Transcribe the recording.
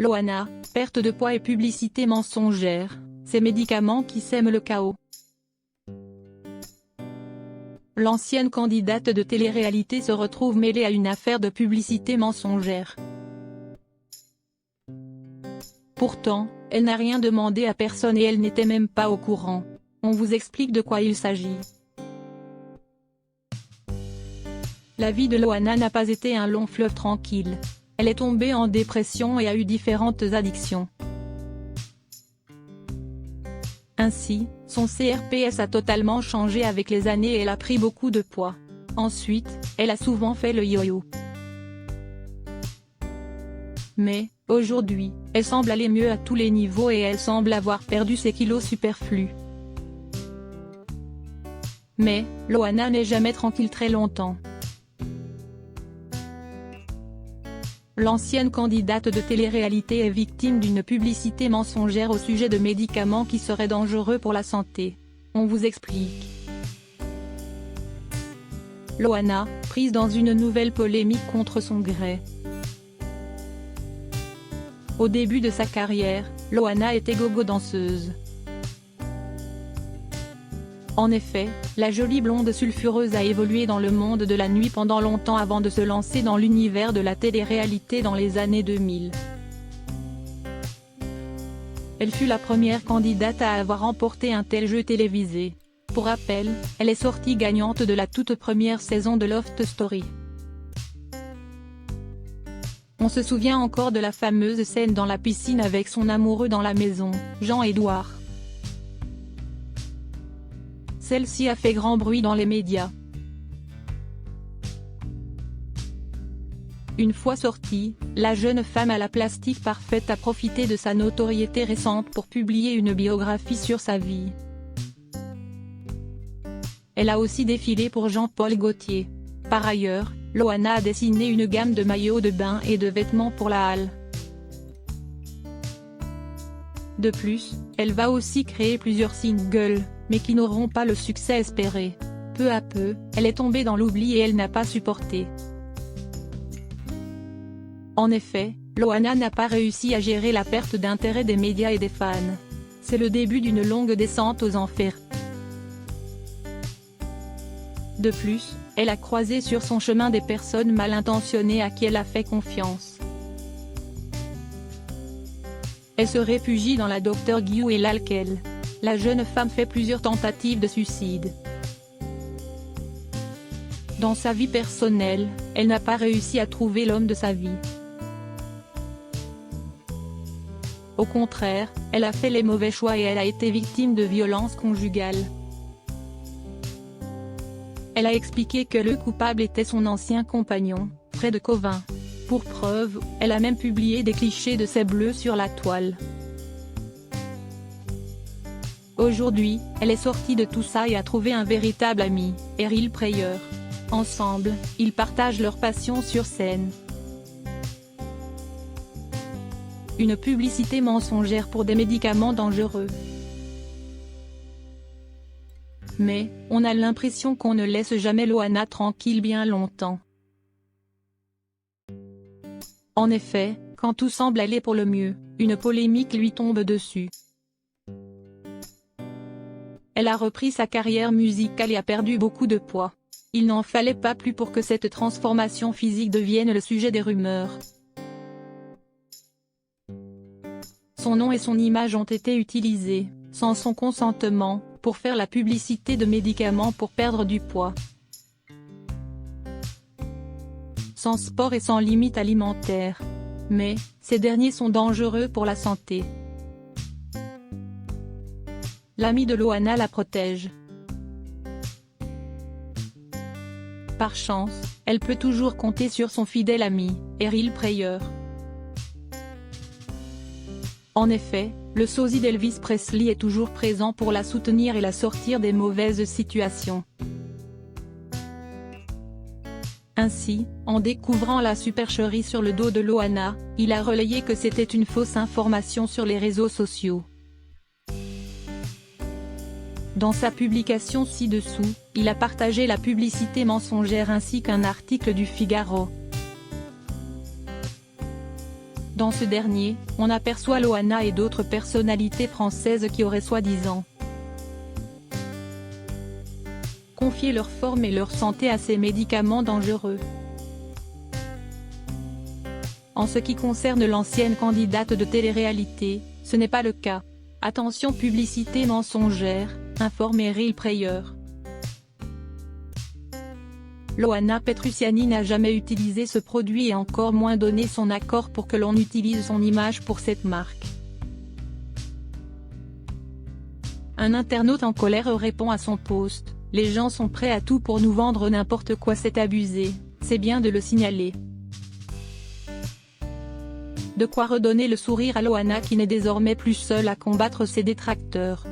Loana, perte de poids et publicité mensongère, ces médicaments qui sèment le chaos. L'ancienne candidate de télé-réalité se retrouve mêlée à une affaire de publicité mensongère. Pourtant, elle n'a rien demandé à personne et elle n'était même pas au courant. On vous explique de quoi il s'agit. La vie de Loana n'a pas été un long fleuve tranquille. Elle est tombée en dépression et a eu différentes addictions. Ainsi, son CRPS a totalement changé avec les années et elle a pris beaucoup de poids. Ensuite, elle a souvent fait le yo-yo. Mais, aujourd'hui, elle semble aller mieux à tous les niveaux et elle semble avoir perdu ses kilos superflus. Mais, Loana n'est jamais tranquille très longtemps. L'ancienne candidate de télé-réalité est victime d'une publicité mensongère au sujet de médicaments qui seraient dangereux pour la santé. On vous explique. Loana, prise dans une nouvelle polémique contre son gré. Au début de sa carrière, Loana était gogo danseuse. En effet, la jolie blonde sulfureuse a évolué dans le monde de la nuit pendant longtemps avant de se lancer dans l'univers de la télé-réalité dans les années 2000. Elle fut la première candidate à avoir remporté un tel jeu télévisé. Pour rappel, elle est sortie gagnante de la toute première saison de Love Story. On se souvient encore de la fameuse scène dans la piscine avec son amoureux dans la maison, Jean-Édouard. Celle-ci a fait grand bruit dans les médias. Une fois sortie, la jeune femme à la plastique parfaite a profité de sa notoriété récente pour publier une biographie sur sa vie. Elle a aussi défilé pour Jean-Paul Gaultier. Par ailleurs, Loana a dessiné une gamme de maillots de bain et de vêtements pour la halle. De plus, elle va aussi créer plusieurs singles, mais qui n'auront pas le succès espéré. Peu à peu, elle est tombée dans l'oubli et elle n'a pas supporté. En effet, Loana n'a pas réussi à gérer la perte d'intérêt des médias et des fans. C'est le début d'une longue descente aux enfers. De plus, elle a croisé sur son chemin des personnes mal intentionnées à qui elle a fait confiance. Elle se réfugie dans la Dr Guiou et l'alcool. La jeune femme fait plusieurs tentatives de suicide. Dans sa vie personnelle, elle n'a pas réussi à trouver l'homme de sa vie. Au contraire, elle a fait les mauvais choix et elle a été victime de violences conjugales. Elle a expliqué que le coupable était son ancien compagnon, Fred Covin. Pour preuve, elle a même publié des clichés de ses bleus sur la toile. Aujourd'hui, elle est sortie de tout ça et a trouvé un véritable ami, Errol Prayer. Ensemble, ils partagent leur passion sur scène. Une publicité mensongère pour des médicaments dangereux. Mais, on a l'impression qu'on ne laisse jamais Loana tranquille bien longtemps. En effet, quand tout semble aller pour le mieux, une polémique lui tombe dessus. Elle a repris sa carrière musicale et a perdu beaucoup de poids. Il n'en fallait pas plus pour que cette transformation physique devienne le sujet des rumeurs. Son nom et son image ont été utilisés, sans son consentement, pour faire la publicité de médicaments pour perdre du poids. Sans sport et sans limite alimentaire. Mais, ces derniers sont dangereux pour la santé. L'ami de Loana la protège. Par chance, elle peut toujours compter sur son fidèle ami, Errol Prayer. En effet, le sosie d'Elvis Presley est toujours présent pour la soutenir et la sortir des mauvaises situations. Ainsi, en découvrant la supercherie sur le dos de Loana, il a relayé que c'était une fausse information sur les réseaux sociaux. Dans sa publication ci-dessous, il a partagé la publicité mensongère ainsi qu'un article du Figaro. Dans ce dernier, on aperçoit Loana et d'autres personnalités françaises qui auraient soi-disant confié leur forme et leur santé à ces médicaments dangereux. En ce qui concerne l'ancienne candidate de télé-réalité, ce n'est pas le cas. Attention, publicité mensongère, informe Real Prayer. Loana Petrucciani n'a jamais utilisé ce produit et encore moins donné son accord pour que l'on utilise son image pour cette marque. Un internaute en colère répond à son post: « Les gens sont prêts à tout pour nous vendre n'importe quoi, c'est abusé, c'est bien de le signaler. » De quoi redonner le sourire à Loana qui n'est désormais plus seule à combattre ses détracteurs.